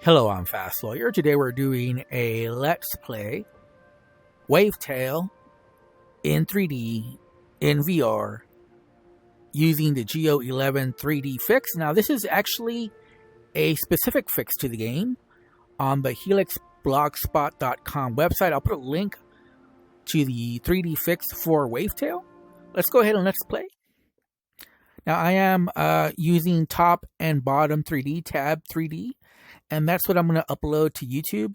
Hello, I'm Fast Lawyer. Today we're doing a Let's Play Wavetale in 3D in VR using the Geo-11 3D fix. Now, this is actually a specific fix to the game on the helixblogspot.com website. I'll put a link to the 3D fix for Wavetale. Let's go ahead and let's play. Now, I am using top and bottom 3D, tab 3D. And that's what I'm going to upload to YouTube.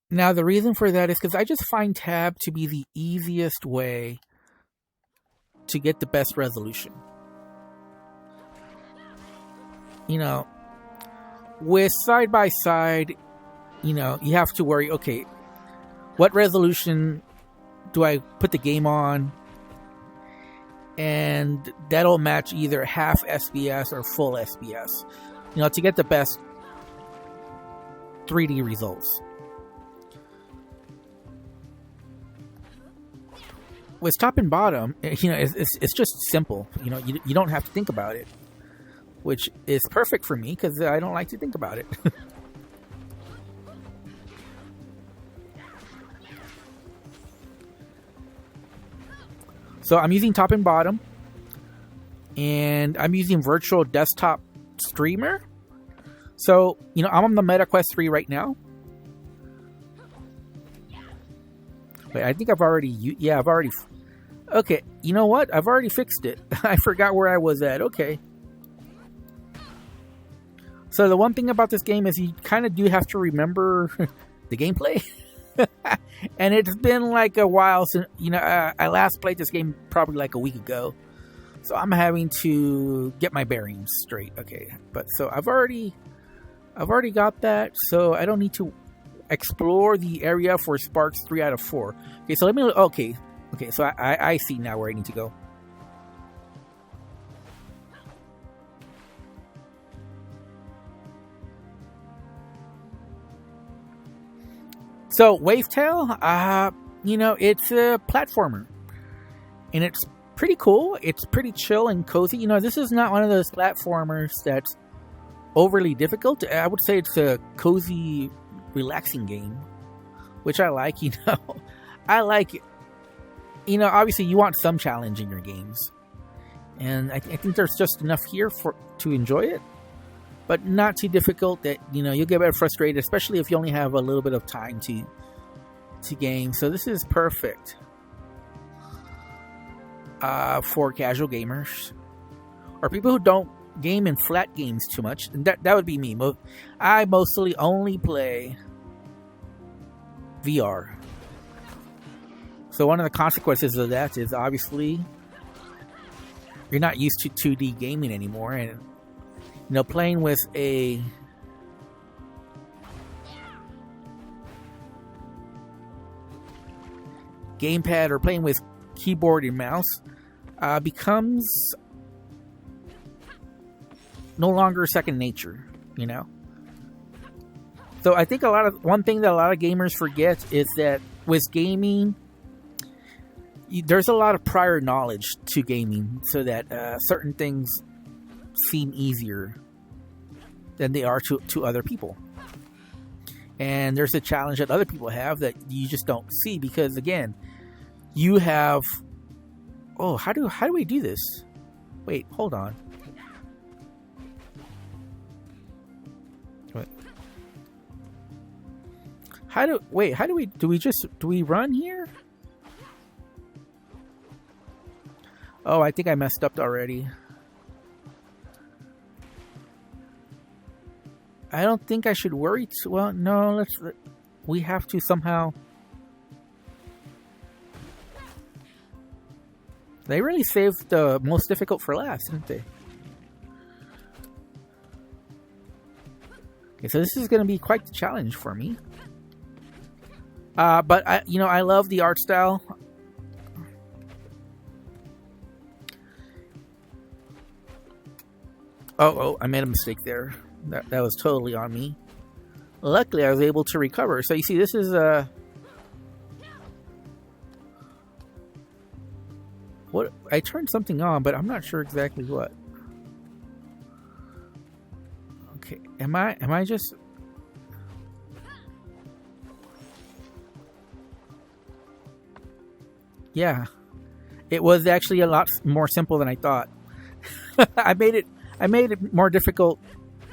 Now, the reason for that is because I just find tab to be the easiest way to get the best resolution. You know, with side-by-side, you know, you have to worry, okay, what resolution do I put the game on? And that'll match either half SBS or full SBS. You know, to get the best 3D results. With top and bottom, you know, it's just simple. You know, you don't have to think about it, which is perfect for me because I don't like to think about it. So I'm using top and bottom, and I'm using virtual desktop streamer. So, you know, I'm on the MetaQuest 3 right now. Wait, I think I've already... Okay, you know what? I've already fixed it. I forgot where I was at. Okay. So the one thing about this game is you kind of do have to remember the gameplay. And it's been like a while since... You know, I last played this game probably like a week ago. So I'm having to get my bearings straight. Okay, but so I've already got that, so I don't need to explore the area for sparks 3 out of 4. Okay, so let me... Okay, so I see now where I need to go. So, Wavetale, you know, it's a platformer. And it's pretty cool. It's pretty chill and cozy. You know, this is not one of those platformers that's overly difficult. I would say it's a cozy, relaxing game, which I like. You know, I like it. You know, obviously you want some challenge in your games, and I think there's just enough here to enjoy it, but not too difficult that, you know, you'll get a bit frustrated, especially if you only have a little bit of time to game. So this is perfect for casual gamers or people who don't game in flat games too much. And that would be me. I mostly only play VR. So one of the consequences of that is obviously you're not used to 2D gaming anymore, and you know, playing with a gamepad or playing with keyboard and mouse becomes no longer second nature, you know. So I think one thing that a lot of gamers forget is that with gaming, there's a lot of prior knowledge to gaming, so that certain things seem easier than they are to other people. And there's a challenge that other people have that you just don't see because, again, you have... Oh, how do we do this? Wait, hold on. Do we run here? Oh, I think I messed up already. I don't think I should worry. Well, no, we have to somehow... They really saved the most difficult for last, didn't they? Okay, so this is going to be quite the challenge for me. But I love the art style. Oh, I made a mistake there. That was totally on me. Luckily, I was able to recover. So you see, this is what I turned something on, but I'm not sure exactly what. Okay, am I just yeah, it was actually a lot more simple than I thought. I made it more difficult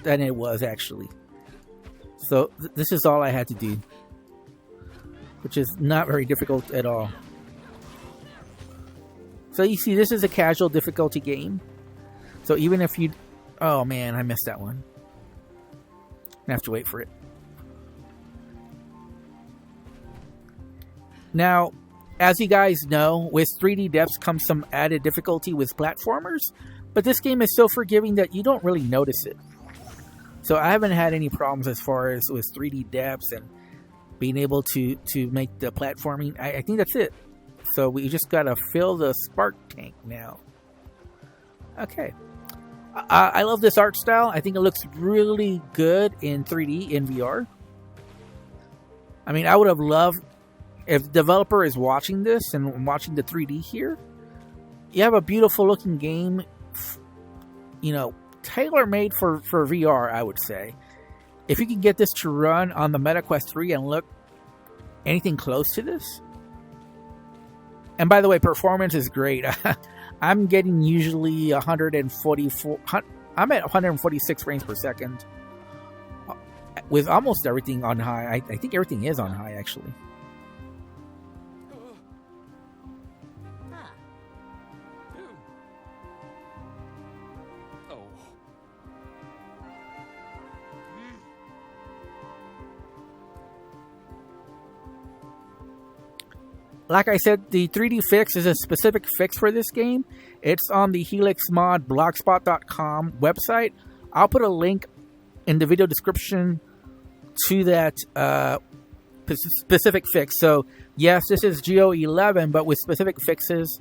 than it was actually. So this is all I had to do, which is not very difficult at all. So you see, this is a casual difficulty game. So even if you... Oh man, I missed that one. I have to wait for it. Now, as you guys know, with 3D depths comes some added difficulty with platformers, but this game is so forgiving that you don't really notice it. So I haven't had any problems as far as with 3D depths and being able to make the platforming. I think that's it. So we just gotta fill the spark tank now. Okay. I love this art style. I think it looks really good in 3D, in VR. I mean, I would have loved... If the developer is watching this and watching the 3D here, you have a beautiful looking game, you know, tailor-made for VR, I would say. If you can get this to run on the Meta Quest 3 and look anything close to this. And by the way, performance is great. I'm getting usually 144. I'm at 146 frames per second with almost everything on high. I think everything is on high, actually. Like I said, the 3D fix is a specific fix for this game. It's on the helixmodblogspot.com website. I'll put a link in the video description to that specific fix. So, yes, this is Geo-11, but with specific fixes,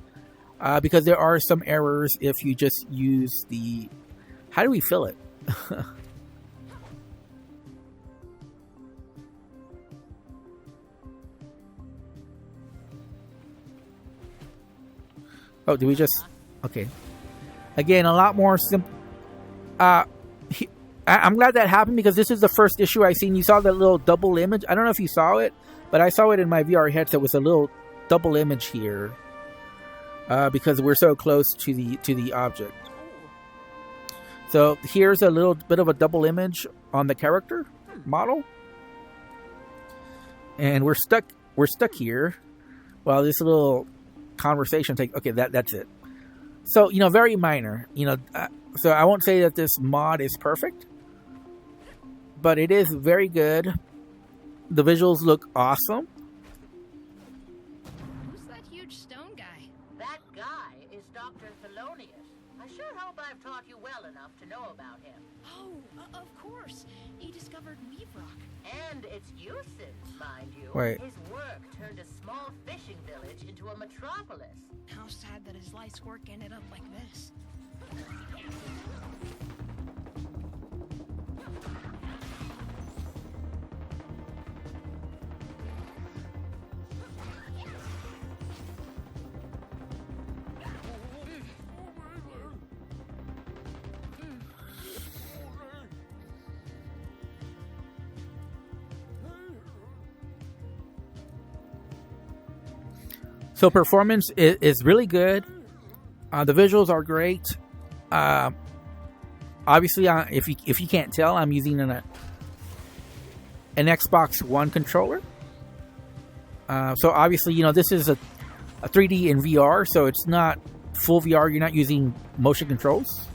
because there are some errors if you just use the... How do we fill it? Oh, do we just... Okay. Again, a lot more simple... I'm glad that happened because this is the first issue I've seen. You saw that little double image. I don't know if you saw it, but I saw it in my VR headset. It was a little double image here. Because we're so close to the object. So here's a little bit of a double image on the character model. And we're stuck here while this little... conversation take. Okay, that's it. So, you know, very minor, you know, so I won't say that this mod is perfect, but it is very good. The visuals look awesome. Who's that huge stone guy? That guy is Dr. Thelonious. I sure hope I've taught you well enough to know about him. Oh, of course. He discovered Weave Rock. And its uses, mind you. Wait. His work turned a small fishing village into a metropolis. How sad that his life's work ended up like this. So performance is really good. The visuals are great. Obviously, if you can't tell, I'm using an Xbox One controller. So obviously, you know, this is a 3D in VR, so it's not full VR. You're not using motion controls.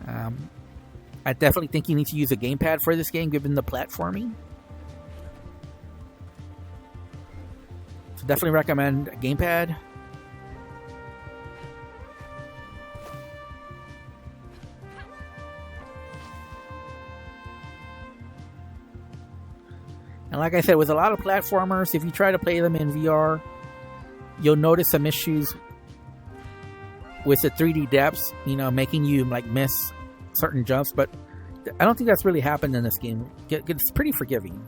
I definitely think you need to use a gamepad for this game, given the platforming. So definitely recommend a gamepad. And like I said, with a lot of platformers, if you try to play them in VR, you'll notice some issues with the 3D depths, you know, making you like miss certain jumps. But I don't think that's really happened in this game. It's pretty forgiving.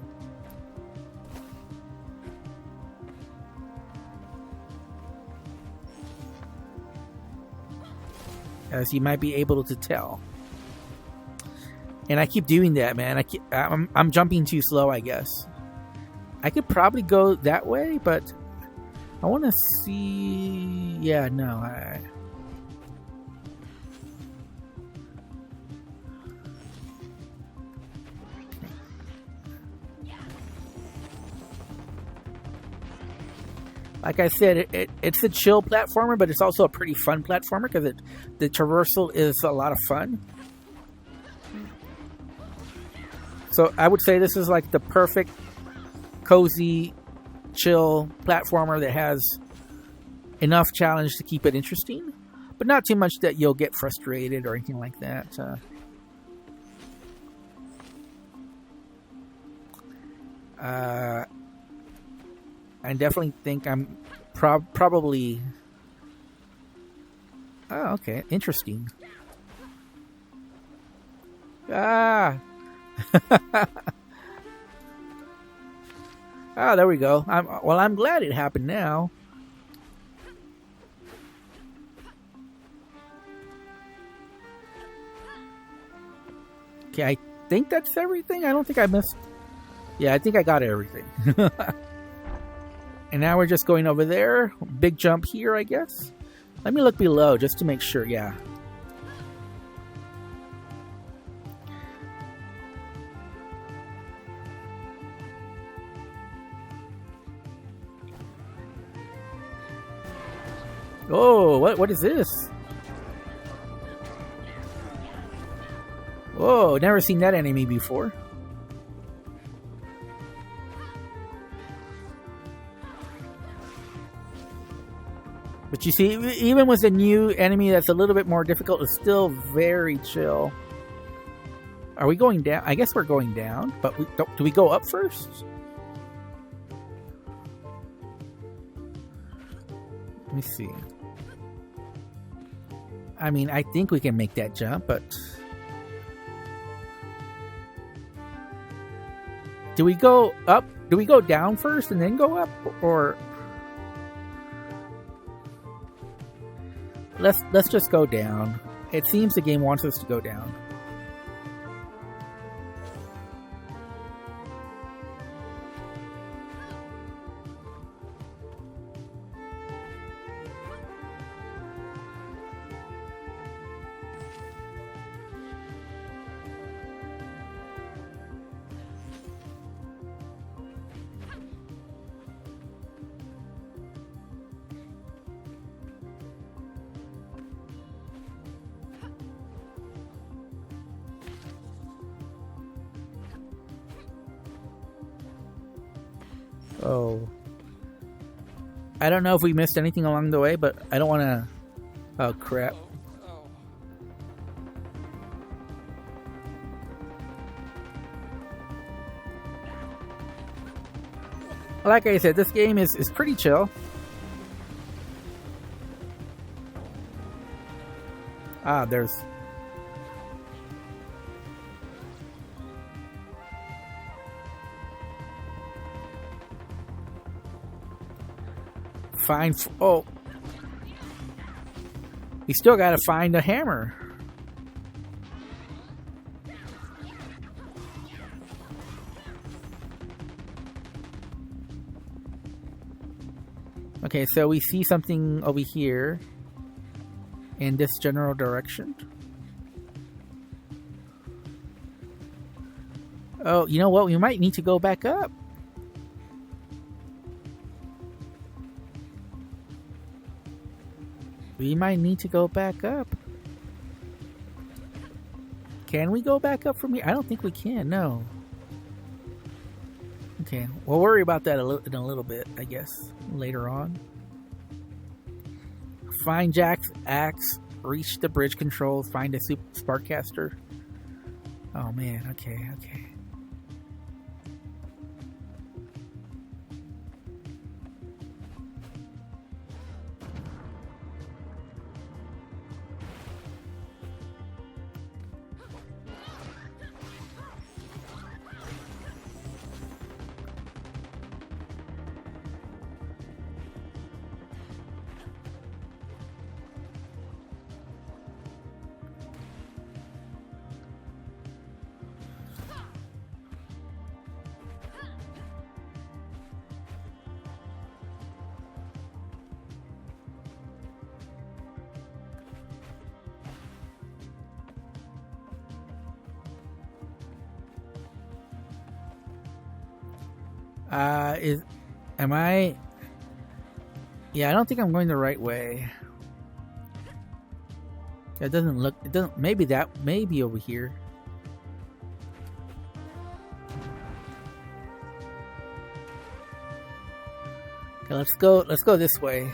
As you might be able to tell. And I keep doing that, man. I'm jumping too slow, I guess. I could probably go that way, but I want to see. Yeah, no. Like I said, it's a chill platformer, but it's also a pretty fun platformer because the traversal is a lot of fun. So I would say this is like the perfect, cozy, chill platformer that has enough challenge to keep it interesting, but not too much that you'll get frustrated or anything like that. I definitely think I'm probably... Oh, okay. Interesting. Ah! Oh, there we go. I'm glad it happened now. Okay, I think that's everything. I don't think I missed... Yeah, I think I got everything. And now we're just going over there. Big jump here, I guess. Let me look below just to make sure. Yeah. Oh, what is this? Whoa, never seen that enemy before. But you see, even with a new enemy that's a little bit more difficult, it's still very chill. Are we going down? I guess we're going down, but do we go up first? Let me see. I mean, I think we can make that jump, but... Do we go up? Do we go down first and then go up? Or... Let's just go down. It seems the game wants us to go down. Oh. I don't know if we missed anything along the way, but I don't want to... Oh, crap. Like I said, this game is pretty chill. Ah, there's... Oh. We still gotta find a hammer. Okay, so we see something over here in this general direction. Oh, you know what? We might need to go back up. We might need to go back up. Can we go back up from here? I don't think we can, no. Okay, we'll worry about that in a little bit, I guess, later on. Find Jack's axe, reach the bridge control, find a sparkcaster. Oh man, okay. Am I? Yeah, I don't think I'm going the right way. It doesn't look. It doesn't. Maybe over here. Okay, let's go. Let's go this way.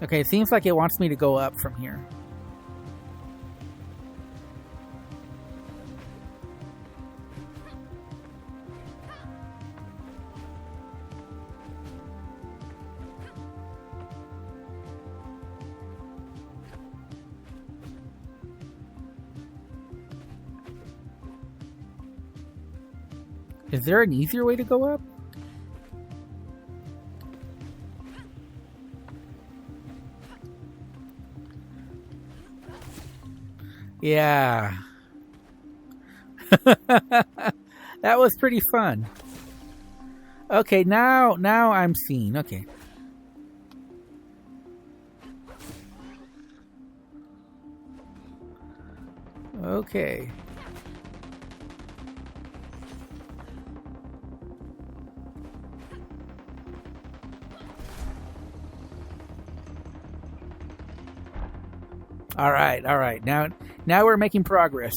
Okay, it seems like it wants me to go up from here. Is there an easier way to go up? Yeah. That was pretty fun. Okay, now I'm seeing. Okay. Okay. All right. Now we're making progress.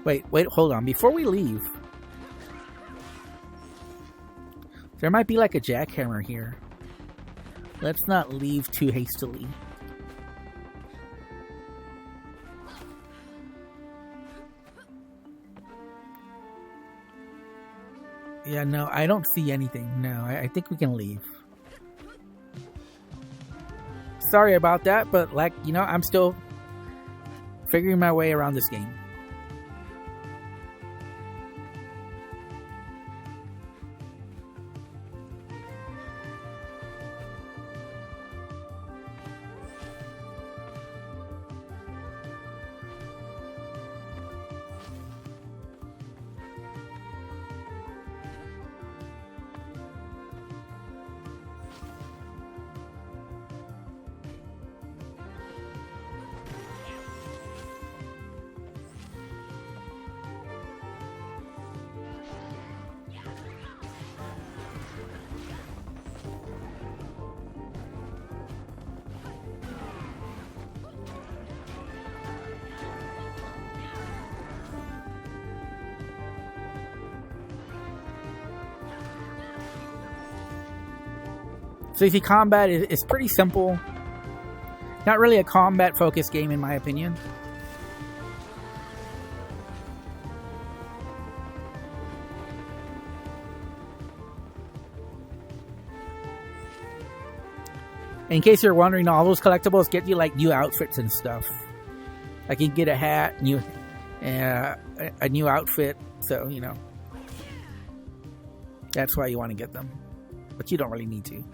Wait, hold on. Before we leave, there might be like a jackhammer here. Let's not leave too hastily. Yeah, no, I don't see anything. No, I think we can leave. Sorry about that, but like, you know, I'm still figuring my way around this game. So you see, combat is pretty simple. Not really a combat-focused game, in my opinion. In case you're wondering, all those collectibles get you like new outfits and stuff. Like you can get a hat, a new outfit. So you know, that's why you want to get them, but you don't really need to.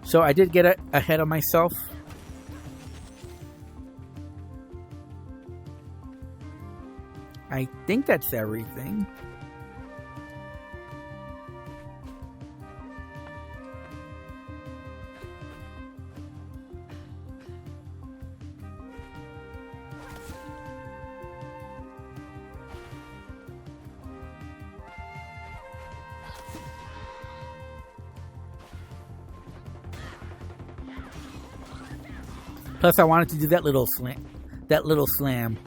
So I did get ahead of myself. I think that's everything. Plus, I wanted to do that little slam.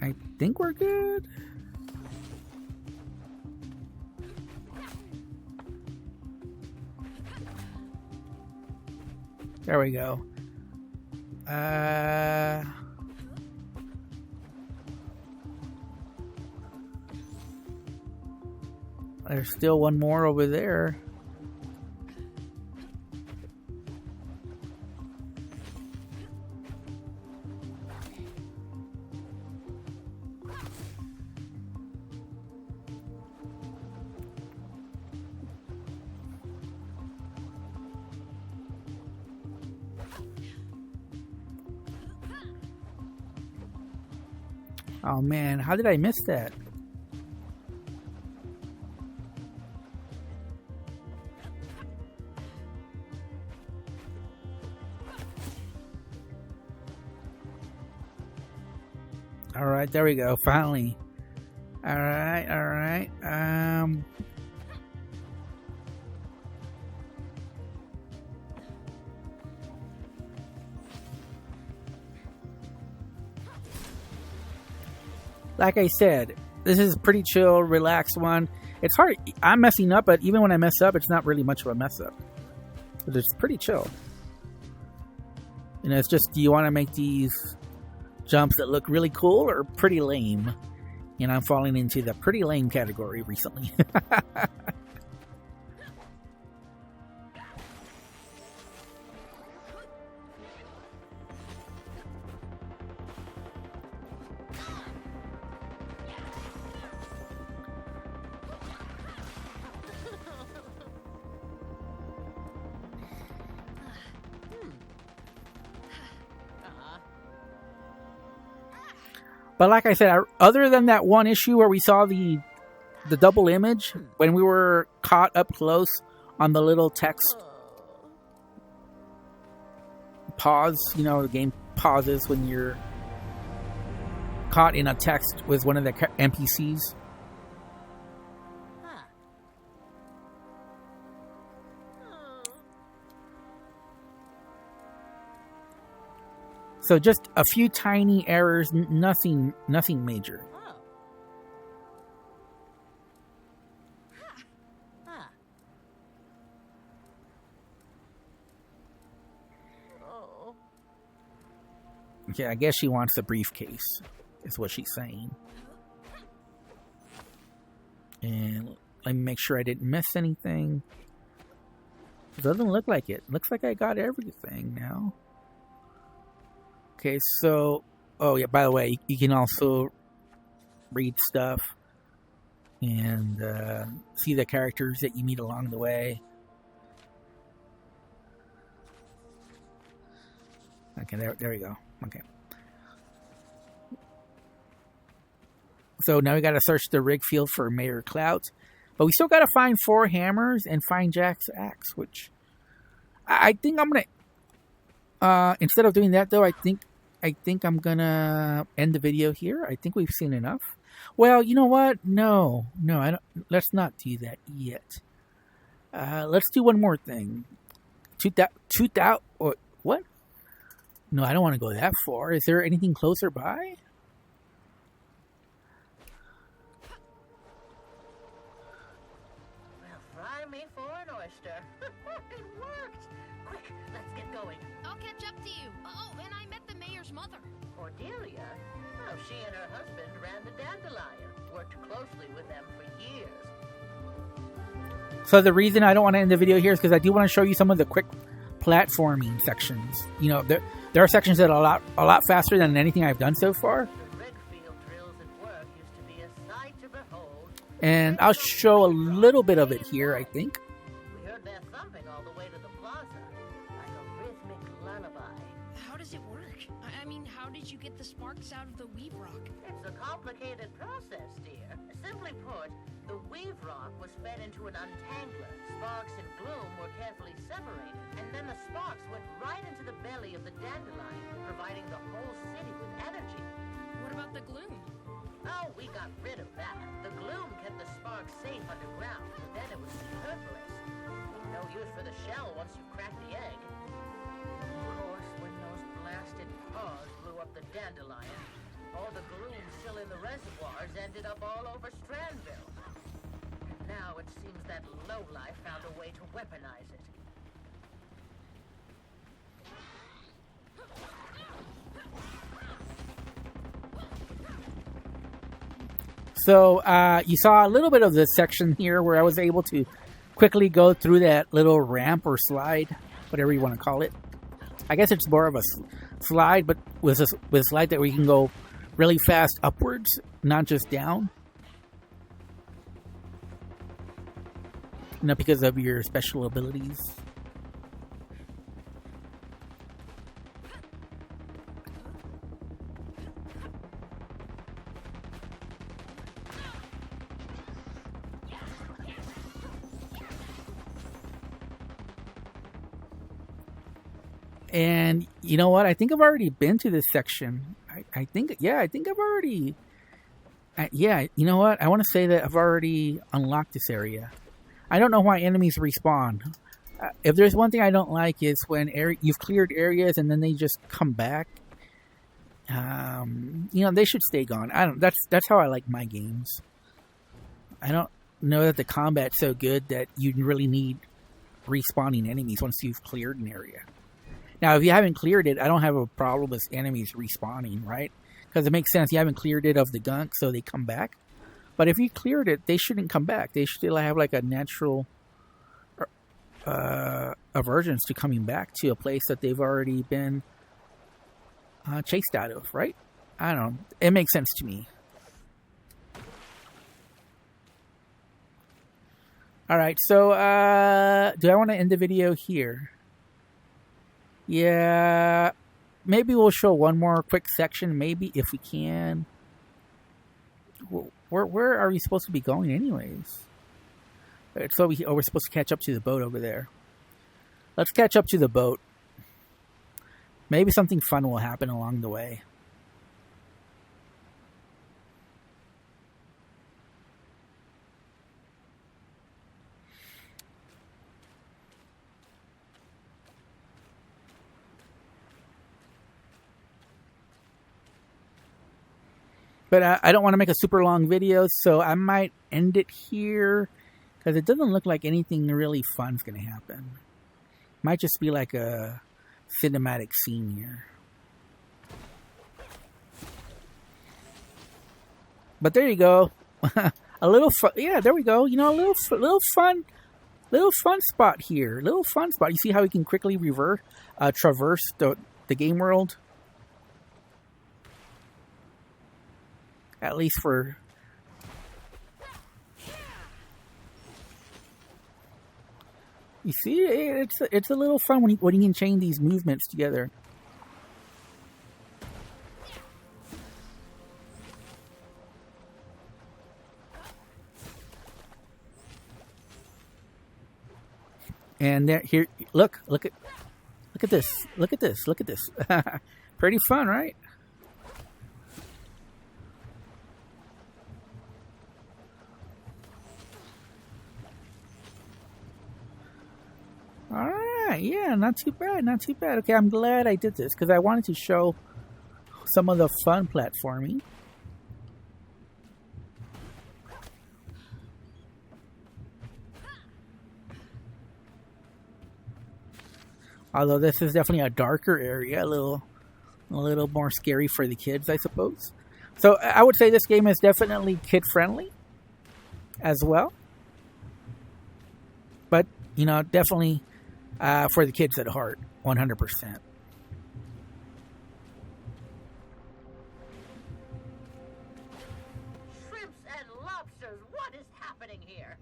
I think we're good. There we go. There's still one more over there. Oh man, how did I miss that? All right, there we go. Finally. All right, all right. Like I said, this is a pretty chill, relaxed one. It's hard. I'm messing up, but even when I mess up, it's not really much of a mess up. It's pretty chill. You know, it's just, do you want to make these jumps that look really cool or pretty lame? And I'm falling into the pretty lame category recently. But like I said, other than that one issue where we saw the double image, when we were caught up close on the little text pause, you know, the game pauses when you're caught in a text with one of the NPCs. So just a few tiny errors, nothing major. Okay, I guess she wants the briefcase, is what she's saying. And let me make sure I didn't miss anything. It doesn't look like it. Looks like I got everything now. Okay, so, oh yeah, by the way, you can also read stuff and see the characters that you meet along the way. Okay, there we go. Okay. So now we got to search the rig field for Mayor Clouds. But we still got to find 4 hammers and find Jack's axe, which I think I'm going to... instead of doing that, though, I think I'm gonna end the video here. I think we've seen enough. Well, you know what? No, I don't. Let's not do that yet. Let's do one more thing. 2,000 or what? No, I don't want to go that far. Is there anything closer by? Well, fry me for an oyster. It worked. Quick, let's get going. I'll catch up to you. Oh, and I met the mayor's mother. Cordelia? Well, she and her husband ran the Dandelion. Worked closely with them for years. So the reason I don't want to end the video here is because I do want to show you some of the quick platforming sections. You know, there are sections that are a lot faster than anything I've done so far. The rig field drills at work used to be a sight to behold. And I'll show a little bit of it here, I think. We heard their thumping all the way to the plaza, like a rhythmic lullaby. How does it work? I mean, how did you get the sparks out of the weave rock? It's a complicated process, dear. Simply put, the weave rock was fed into an untangler. Sparks and gloom were carefully separated, and then the sparks went right into the belly of the dandelion, providing the whole city with energy. What about the gloom? Oh, we got rid of that. The gloom kept the sparks safe underground, but then it was superfluous. No use for the shell once you crack the egg. Of course, when those blasted paws blew up the dandelion, all the gloom still in the reservoirs ended up all over Strandville. Now it seems that lowlife found a way to weaponize it. So you saw a little bit of this section here where I was able to quickly go through that little ramp or slide, whatever you want to call it. I guess it's more of a slide, but with a slide that we can go really fast upwards, not just down. Not because of your special abilities. And you know what? I think I've already been to this section. I think I've already. Yeah, you know what? I want to say that I've already unlocked this area. I don't know why enemies respawn. If there's one thing I don't like is when you've cleared areas and then they just come back. You know, they should stay gone. That's how I like my games. I don't know that the combat's so good that you really need respawning enemies once you've cleared an area. Now, if you haven't cleared it, I don't have a problem with enemies respawning, right? Because it makes sense. You haven't cleared it of the gunk, so they come back. But if you cleared it, they shouldn't come back. They still have like a natural aversions to coming back to a place that they've already been chased out of, right? I don't know. It makes sense to me. Alright, so do I want to end the video here? Yeah, maybe we'll show one more quick section, maybe, if we can. Where are we supposed to be going anyways? So we're supposed to catch up to the boat over there. Let's catch up to the boat. Maybe something fun will happen along the way. But I don't want to make a super long video, so I might end it here. Because it doesn't look like anything really fun's going to happen. Might just be like a cinematic scene here. But there you go. A little fun. Yeah, there we go. You know, a little fun spot here. Little fun spot. You see how we can quickly traverse the game world? At least for... You see, it's a little fun when you can chain these movements together. And there, here, look at this, look at this. Pretty fun, right? Alright, yeah, not too bad. Okay, I'm glad I did this, because I wanted to show some of the fun platforming. Although this is definitely a darker area, a little more scary for the kids, I suppose. So I would say this game is definitely kid-friendly as well. But, you know, definitely... for the kids at heart, 100%. Shrimps and lobsters, what is happening here?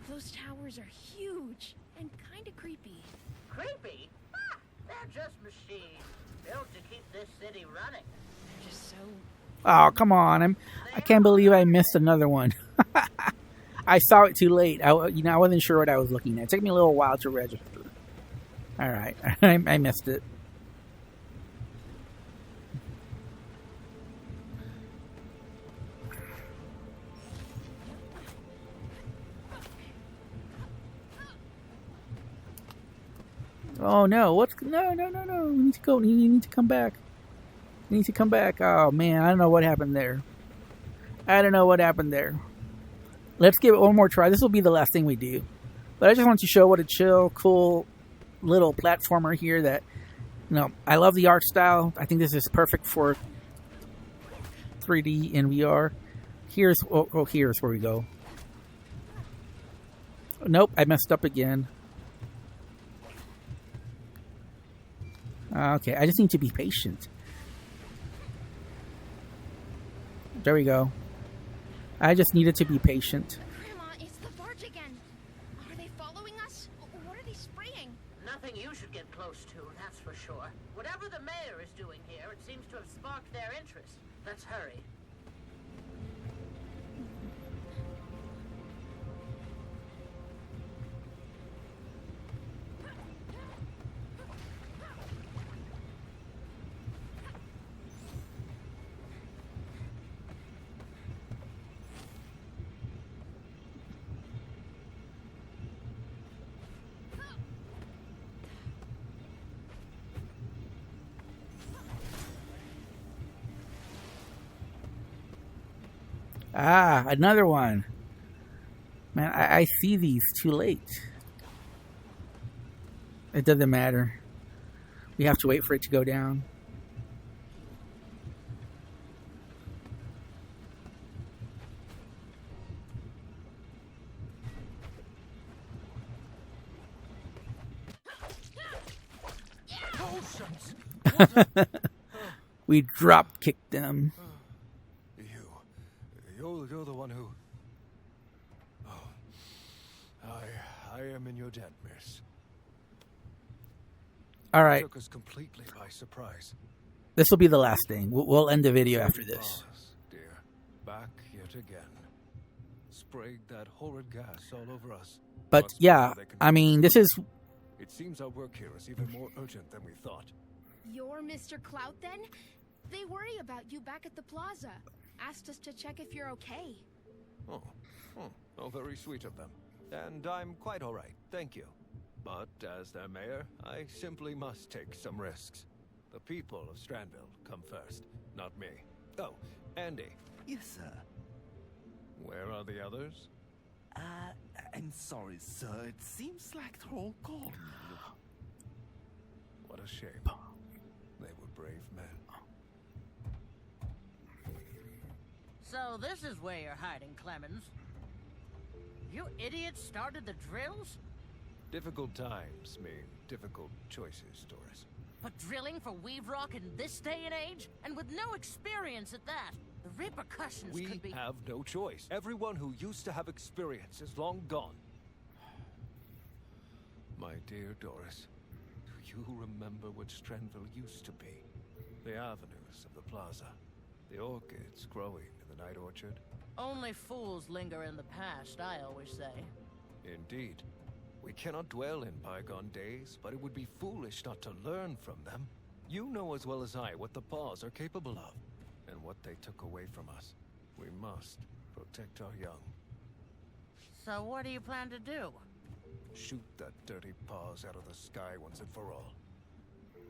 Those towers are huge and kind of creepy. Creepy? Ah, they're just machines built to keep this city running. They're just so... Oh, come on. I can't believe I missed another one. I saw it too late. I wasn't sure what I was looking at. It took me a little while to register. All right. I missed it. Oh, no. No. We need to go. You need to come back. You need to come back. Oh, man. I don't know what happened there. Let's give it one more try. This will be the last thing we do. But I just want to show what a chill, cool little platformer here that, you know, I love the art style. I think this is perfect for 3D in VR. Here's where we go. Nope, I messed up again. Okay, I just need to be patient. There we go. I just needed to be patient. Grandma, it's the barge again. Are they following us? What are they spraying? Nothing you should get close to, that's for sure. Whatever the mayor is doing here, it seems to have sparked their interest. Let's hurry. Ah, another one. Man, I see these too late. It doesn't matter. We have to wait for it to go down. We drop kicked them. You're the one who... Oh, I am in your debt, miss. All right. Took us completely by surprise. This will be the last thing. We'll end the video after this. Dear, back yet again. Sprayed that horrid gas all over us. But yeah, I mean, this is... It seems our work here is even more urgent than we thought. You're Mr. Clout, then? They worry about you back at the plaza. Asked us to check if you're okay. Oh, very sweet of them. And I'm quite all right, thank you. But as their mayor, I simply must take some risks. The people of Strandville come first, not me. Oh, Andy. Yes, sir. Where are the others? I'm sorry, sir. It seems like they're all gone. What a shame. They were brave men. So this is where you're hiding, Clemens. You idiots started the drills? Difficult times mean difficult choices, Doris. But drilling for Weave Rock in this day and age? And with no experience at that? The repercussions could be... We have no choice. Everyone who used to have experience is long gone. My dear Doris, do you remember what Strandville used to be? The avenues of the plaza. The orchids growing in the night orchard. Only fools linger in the past, I always say. Indeed. We cannot dwell in bygone days, but it would be foolish not to learn from them. You know as well as I what the Paws are capable of, and what they took away from us. We must protect our young. So what do you plan to do? Shoot that dirty Paws out of the sky once and for all.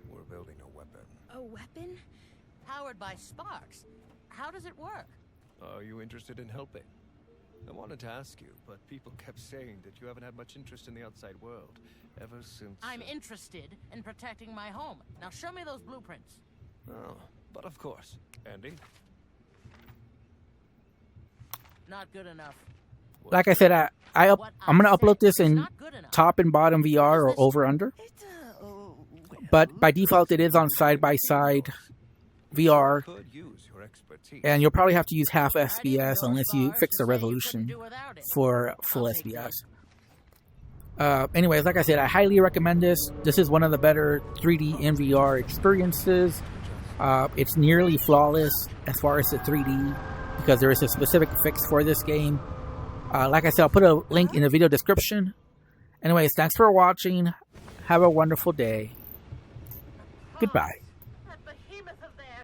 We're building a weapon. A weapon? Powered by sparks. How does it work? Are you interested in helping? I wanted to ask you, but people kept saying that you haven't had much interest in the outside world ever since... I'm interested in protecting my home. Now show me those blueprints. Oh, but of course. Andy? Not good enough. Like I said, I'm going to upload this in top and bottom VR or over under. But by default, it is on side-by-side VR. And you'll probably have to use half SBS unless you fix the resolution for full SBS. Anyways, like I said, I highly recommend this. This is one of the better 3D in VR experiences. It's nearly flawless as far as the 3D because there is a specific fix for this game. Like I said, I'll put a link in the video description. Anyways, thanks for watching. Have a wonderful day. Goodbye.